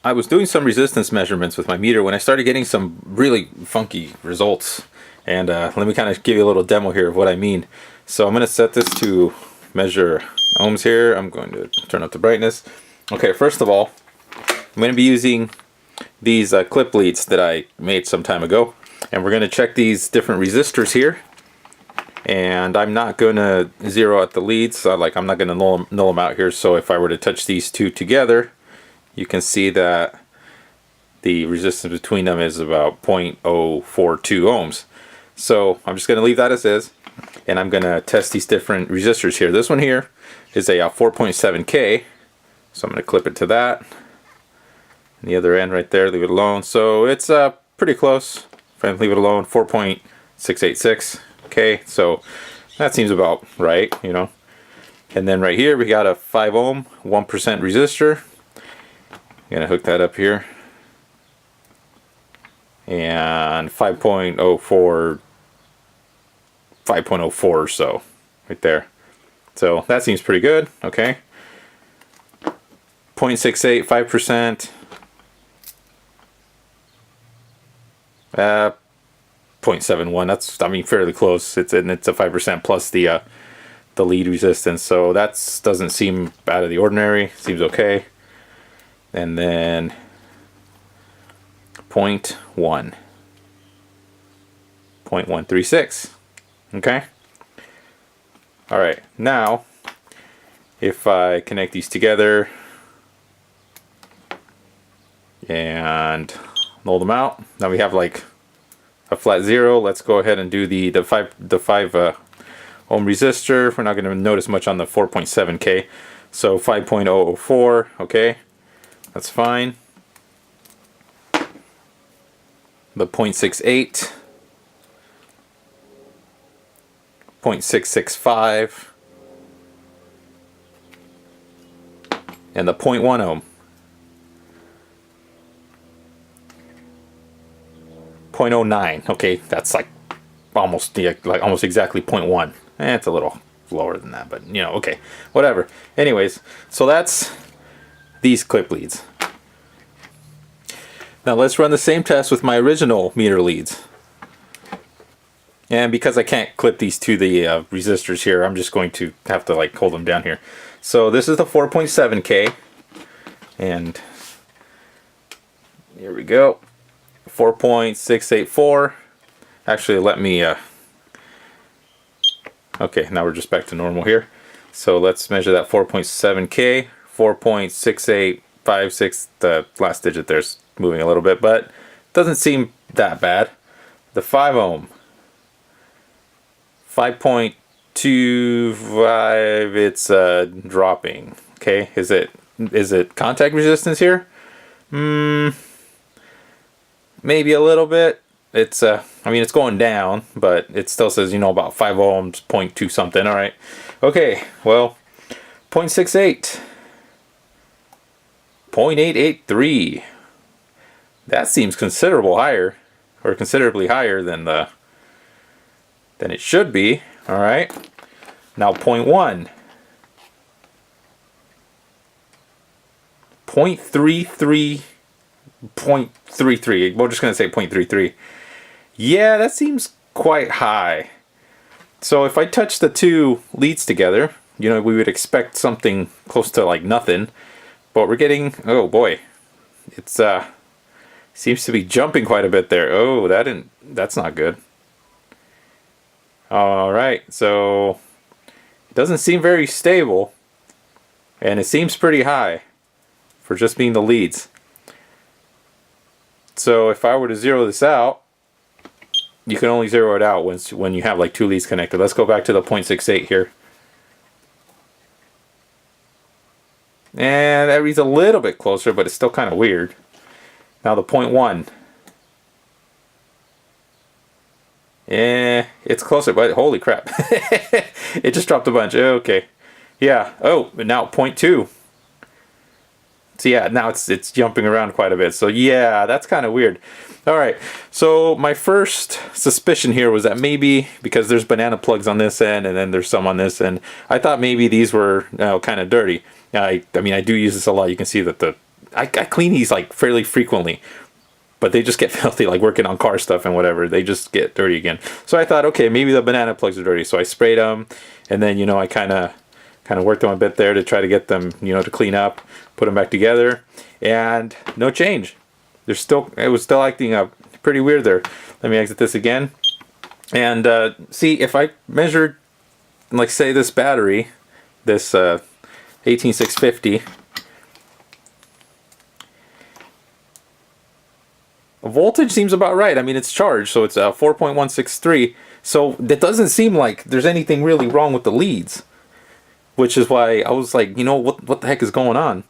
I was doing some resistance measurements with my meter when I started getting some really funky results. And let me kind of give you a little demo here of what I mean. So I'm going to set this to measure ohms here. I'm going to turn up the brightness. Okay, first of all, I'm going to be using these clip leads that I made some time ago. And we're going to check these different resistors here. And I'm not going to zero out the leads. I'm not going to null them out here. So if I were to touch these two together, you can see that the resistance between them is about 0.042 ohms. So I'm just going to leave that as is, and I'm going to test these different resistors here. This one here is a 4.7K, so I'm going to clip it to that. And the other end right there, leave it alone. So it's pretty close. If I leave it alone, 4.686K. So that seems about right, you know. And then right here we got a 5 ohm, 1% resistor. I'm gonna hook that up here, and 5.04 or so right there. So that seems pretty good. Okay, 0.68, 5%, 0.71. That's, I mean, fairly close. It's a 5% plus the lead resistance, so that doesn't seem out of the ordinary. Seems okay. And then 0.136. Okay. All right. Now, if I connect these together and null them out, now we have like a flat zero. Let's go ahead and do the 5 ohm resistor. We're not going to notice much on the 4.7K. So 5.004. Okay. That's fine. The 0.68, 0.665, and the 0.1 ohm. 0.09. Okay, that's like almost exactly 0.1. It's a little lower than that, but you know, okay, whatever. Anyways, so that's these clip leads. Now let's run the same test with my original meter leads. And because I can't clip these to the resistors here, I'm just going to have to like hold them down here. So this is the 4.7K, and here we go. 4.684. Actually, let me okay, now we're just back to normal here. So let's measure that 4.7K. 4.6856, the last digit there's moving a little bit, but doesn't seem that bad. The 5 ohm, 5.25, it's dropping. Okay, is it contact resistance here? Maybe a little bit. It's I mean, it's going down, but it still says, you know, about 5 ohms, 0.2 something. All right, okay, well, 0.68. 0.883. That seems considerable higher, or considerably higher than it should be. All right. Now 0.1. 0.33. 0.33. We're just gonna say 0.33. Yeah, that seems quite high. So if I touch the two leads together, you know, we would expect something close to like nothing. But we're getting, oh boy, it's seems to be jumping quite a bit there. Oh, that's not good. All right, so it doesn't seem very stable, and it seems pretty high for just being the leads. So if I were to zero this out, you can only zero it out when you have like two leads connected. Let's go back to the 0.68 here. And that reads a little bit closer, but it's still kind of weird. Now the 0.1. It's closer, but holy crap. It just dropped a bunch. Okay. Yeah. Oh, but now 0.2. So yeah, now it's jumping around quite a bit. So yeah, that's kind of weird. All right. So my first suspicion here was that maybe because there's banana plugs on this end and then there's some on this end, I thought maybe these were kind of dirty. I mean, I do use this a lot. You can see that the I clean these like fairly frequently, but they just get filthy, like working on car stuff and whatever. They just get dirty again. So I thought, okay, maybe the banana plugs are dirty. So I sprayed them, and then, you know, I kind of worked them a bit there to try to get them, you know, to clean up, put them back together, and no change. It was still acting up pretty weird there. Let me exit this again, and see if I measured, like, say this battery, this 18650. Voltage seems about right. I mean, it's charged, so it's 4.163. So it doesn't seem like there's anything really wrong with the leads, which is why I was like, you know, what the heck is going on?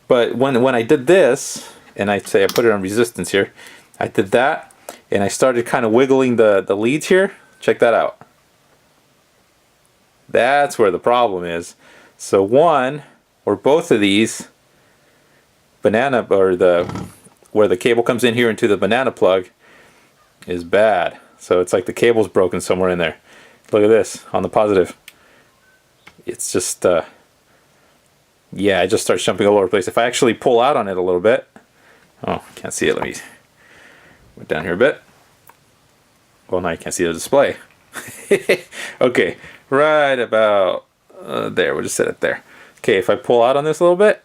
But when I did this, and I put it on resistance here, I did that, and I started kind of wiggling the leads here. Check that out. That's where the problem is. So one or both of these banana, or where the cable comes in here into the banana plug, is bad. So it's like the cable's broken somewhere in there. Look at this on the positive. It's just yeah, it just starts jumping all over the place. If I actually pull out on it a little bit, oh, can't see it. Let me go down here a bit. Well, now you can't see the display. Okay, right about there. We'll just set it there. Okay, if I pull out on this a little bit,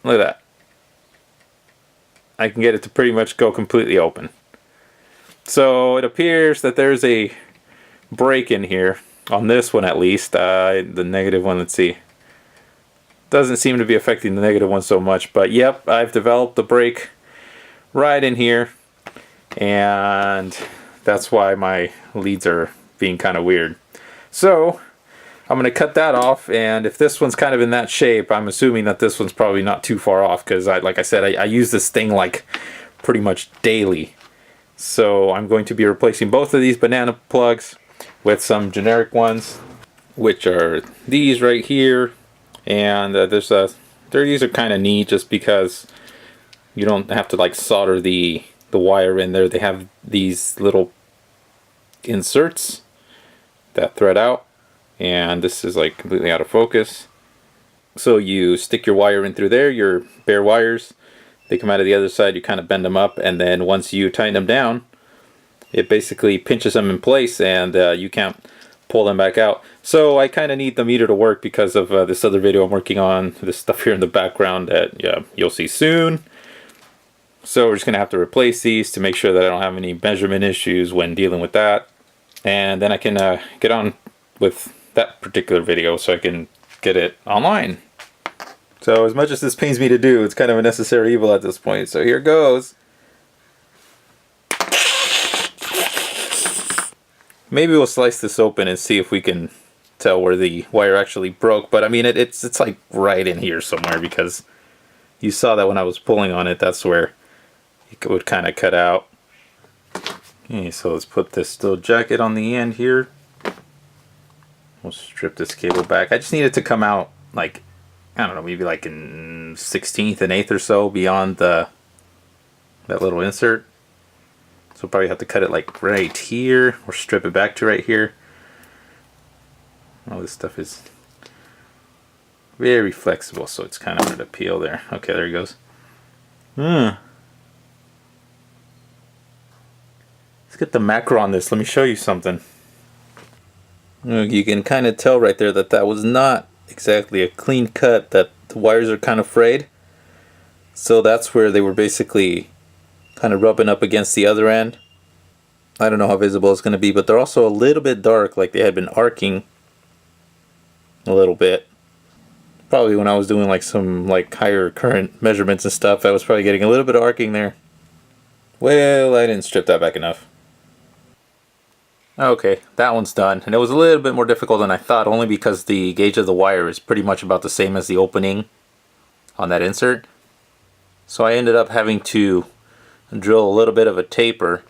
look at that. I can get it to pretty much go completely open. So it appears that there's a break in here on this one, at least. The negative one, let's see, doesn't seem to be affecting the negative one so much, but yep, I've developed the break right in here, and that's why my leads are being kind of weird. So I'm going to cut that off, and if this one's kind of in that shape, I'm assuming that this one's probably not too far off, because like I said, I use this thing like pretty much daily. So I'm going to be replacing both of these banana plugs with some generic ones, which are these right here. And these are kind of neat just because you don't have to like solder the wire in there. They have these little inserts that thread out, and this is like completely out of focus. So you stick your wire in through there, your bare wires, they come out of the other side, you kind of bend them up, and then once you tighten them down, it basically pinches them in place, and you can't pull them back out. So I kind of need the meter to work because of this other video I'm working on, this stuff here in the background that you'll see soon. So we're just going to have to replace these to make sure that I don't have any measurement issues when dealing with that. And then I can get on with that particular video so I can get it online. So as much as this pains me to do, it's kind of a necessary evil at this point. So here goes. Maybe we'll slice this open and see if we can tell where the wire actually broke. But I mean, it's like right in here somewhere, because you saw that when I was pulling on it, that's where it would kind of cut out. Okay, so let's put this steel jacket on the end here. We'll strip this cable back. I just need it to come out like, I don't know, maybe like in 1/16 and 1/8 or so beyond that little insert. So probably have to cut it like right here, or strip it back to right here. All this stuff is very flexible, so it's kind of hard to peel there. Okay, there he goes. Let's get the macro on this. Let me show you something. You can kind of tell right there that that was not exactly a clean cut, that the wires are kind of frayed. So that's where they were basically kind of rubbing up against the other end. I don't know how visible it's going to be, but they're also a little bit dark, like they had been arcing a little bit. Probably when I was doing like some like higher current measurements and stuff, I was probably getting a little bit of arcing there. Well, I didn't strip that back enough. Okay, that one's done, and it was a little bit more difficult than I thought, only because the gauge of the wire is pretty much about the same as the opening on that insert. So I ended up having to drill a little bit of a taper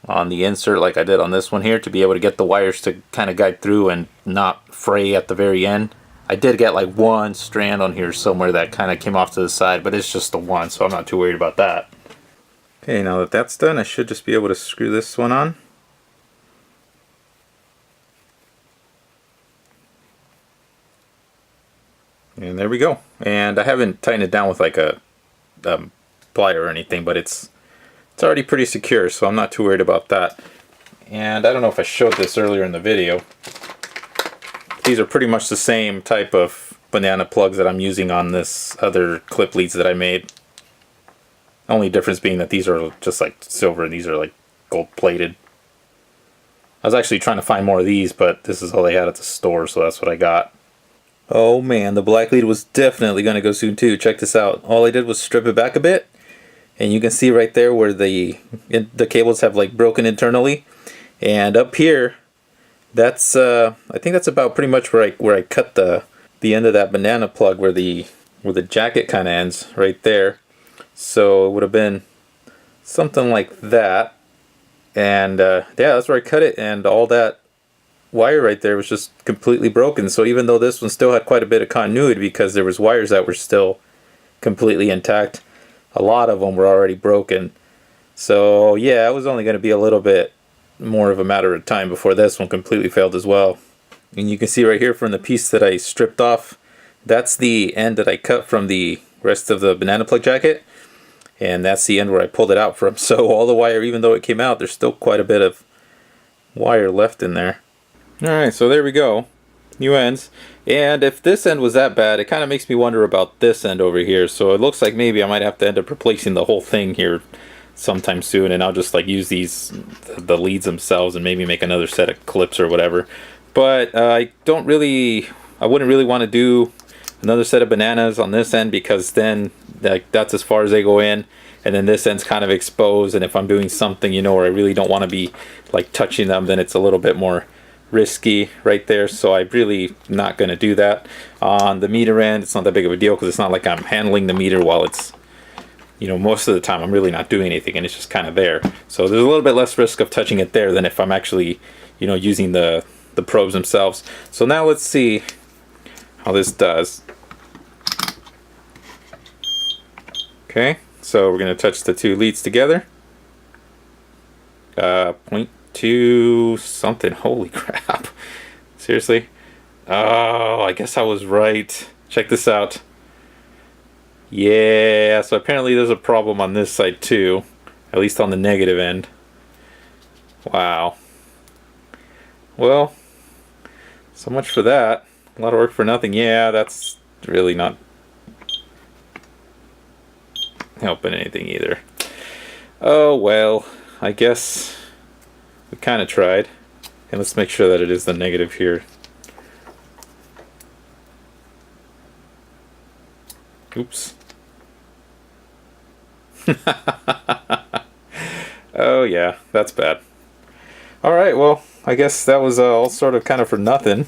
on the insert like I did on this one here, to be able to get the wires to kind of guide through and not fray at the very end. I did get like one strand on here somewhere that kind of came off to the side, but it's just the one, so I'm not too worried about that. Okay, now that that's done, I should just be able to screw this one on. And And there we go. And I haven't tightened it down with like a plier or anything, but it's already pretty secure, so I'm not too worried about that. And I don't know if I showed this earlier in the video. These are pretty much the same type of banana plugs that I'm using on this other clip leads that I made. Only difference being that these are just like silver and these are like gold plated. I was actually trying to find more of these, but this is all they had at the store, so that's what I got. Oh man, the black lead was definitely going to go soon too. Check this out. All I did was strip it back a bit, and you can see right there where the cables have like broken internally. And up here, that's I think that's about pretty much where I cut the end of that banana plug, where the jacket kind of ends right there. So it would have been something like that. And yeah, that's where I cut it, and all that wire right there was just completely broken. So even though this one still had quite a bit of continuity because there was wires that were still completely intact, a lot of them were already broken. So yeah, it was only going to be a little bit more of a matter of time before this one completely failed as well. And you can see right here from the piece that I stripped off, that's the end that I cut from the rest of the banana plug jacket, and that's the end where I pulled it out from. So all the wire, even though it came out, there's still quite a bit of wire left in there. Alright, so there we go. New ends. And if this end was that bad, it kind of makes me wonder about this end over here. So it looks like maybe I might have to end up replacing the whole thing here sometime soon, and I'll just like use the leads themselves and maybe make another set of clips or whatever. But I wouldn't really want to do another set of bananas on this end, because then that's as far as they go in, and then this end's kind of exposed, and if I'm doing something, you know, where I really don't want to be like touching them, then it's a little bit more risky right there. So I'm really not going to do that. On the meter end, it's not that big of a deal because it's not like I'm handling the meter while it's, you know, most of the time I'm really not doing anything and it's just kind of there. So there's a little bit less risk of touching it there than if I'm actually, you know, using the probes themselves. So now let's see how this does. Okay, so we're going to touch the two leads together. 0.2 something. Holy crap. Seriously? Oh, I guess I was right. Check this out. Yeah, so apparently there's a problem on this side too, at least on the negative end. Wow. Well, so much for that. A lot of work for nothing. Yeah, that's really not helping anything either. Oh well, I guess we kind of tried. And let's make sure that it is the negative here. Oops. Oh yeah, that's bad. Alright, well, I guess that was all sort of kind of for nothing.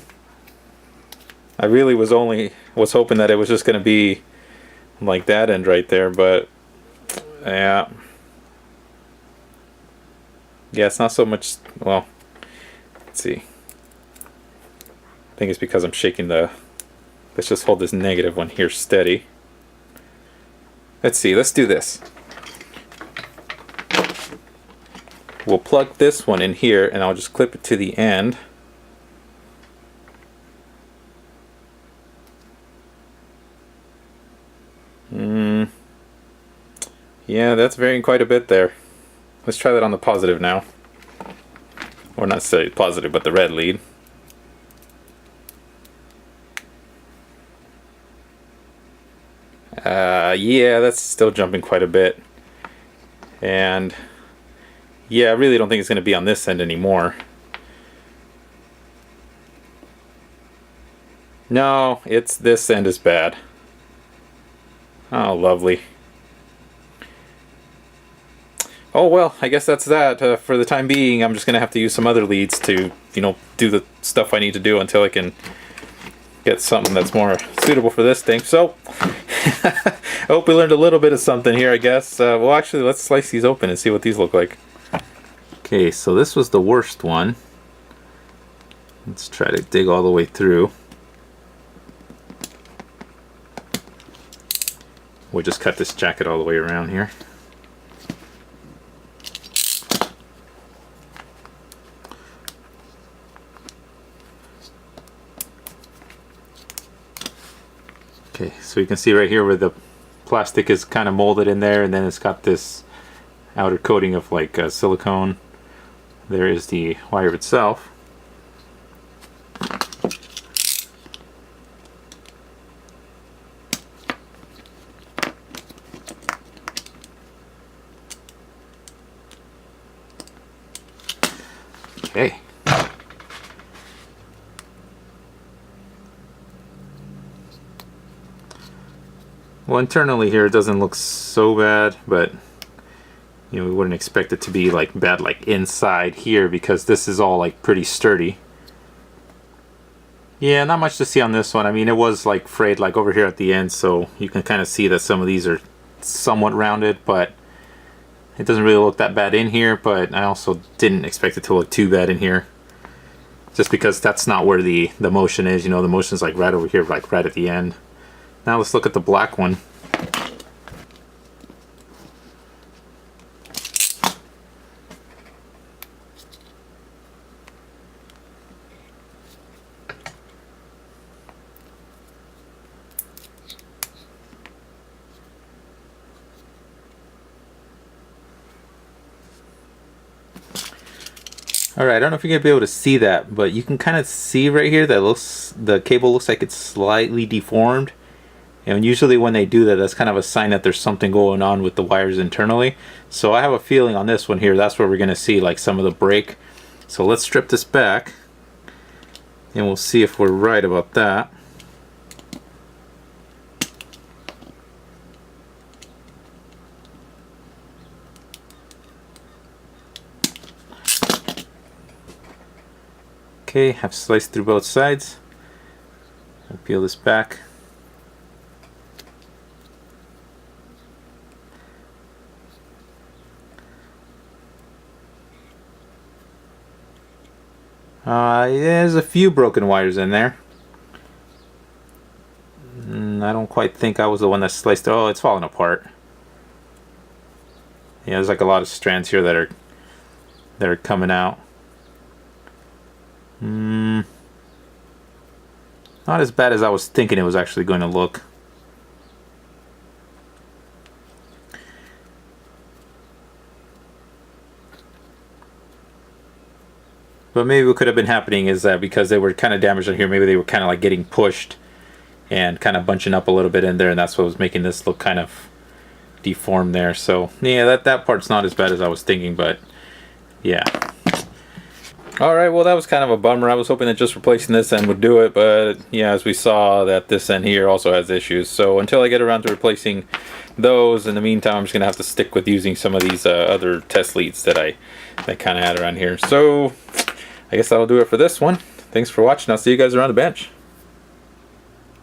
I really was hoping that it was just going to be like that end right there, but yeah. Yeah, it's not so much, well, let's see. I think it's because I'm shaking let's just hold this negative one here steady. Let's see, let's do this. We'll plug this one in here and I'll just clip it to the end. Yeah, that's varying quite a bit there. Let's try that on the positive now. Or not say positive, but the red lead. Yeah, that's still jumping quite a bit. And yeah, I really don't think it's going to be on this end anymore. No, it's this end is bad. Oh, lovely. Oh well, I guess that's that. For the time being, I'm just going to have to use some other leads to, you know, do the stuff I need to do until I can get something that's more suitable for this thing. So, I hope we learned a little bit of something here, I guess. Well, actually, let's slice these open and see what these look like. Okay, so this was the worst one. Let's try to dig all the way through. We'll just cut this jacket all the way around here. Okay, so you can see right here where the plastic is kind of molded in there, and then it's got this outer coating of like silicone. There is the wire itself. Okay. Well, internally here it doesn't look so bad, but you know, we wouldn't expect it to be like bad like inside here, because this is all like pretty sturdy. Yeah, not much to see on this one. I mean, it was like frayed like over here at the end, so you can kind of see that some of these are somewhat rounded, but it doesn't really look that bad in here. But I also didn't expect it to look too bad in here, just because that's not where the motion is. You know, the motion is like right over here, like right at the end. Now let's look at the black one. Alright, I don't know if you're going to be able to see that, but you can kind of see right here that the cable looks like it's slightly deformed. And usually when they do that, that's kind of a sign that there's something going on with the wires internally. So I have a feeling on this one here, that's where we're going to see like some of the break. So let's strip this back, and we'll see if we're right about that. Okay, I've sliced through both sides. I'll peel this back. There's a few broken wires in there. I don't quite think I was the one that sliced it. Oh, it's falling apart. Yeah, there's like a lot of strands here that are coming out. Not as bad as I was thinking it was actually going to look. But maybe what could have been happening is that because they were kind of damaged in here, maybe they were kind of like getting pushed and kind of bunching up a little bit in there, and that's what was making this look kind of deformed there. So yeah, that part's not as bad as I was thinking, but yeah. Alright, well that was kind of a bummer. I was hoping that just replacing this end would do it, but yeah, as we saw, that this end here also has issues. So until I get around to replacing those, in the meantime I'm just going to have to stick with using some of these other test leads that I kind of had around here. So I guess that'll do it for this one. Thanks for watching. I'll see you guys around the bench.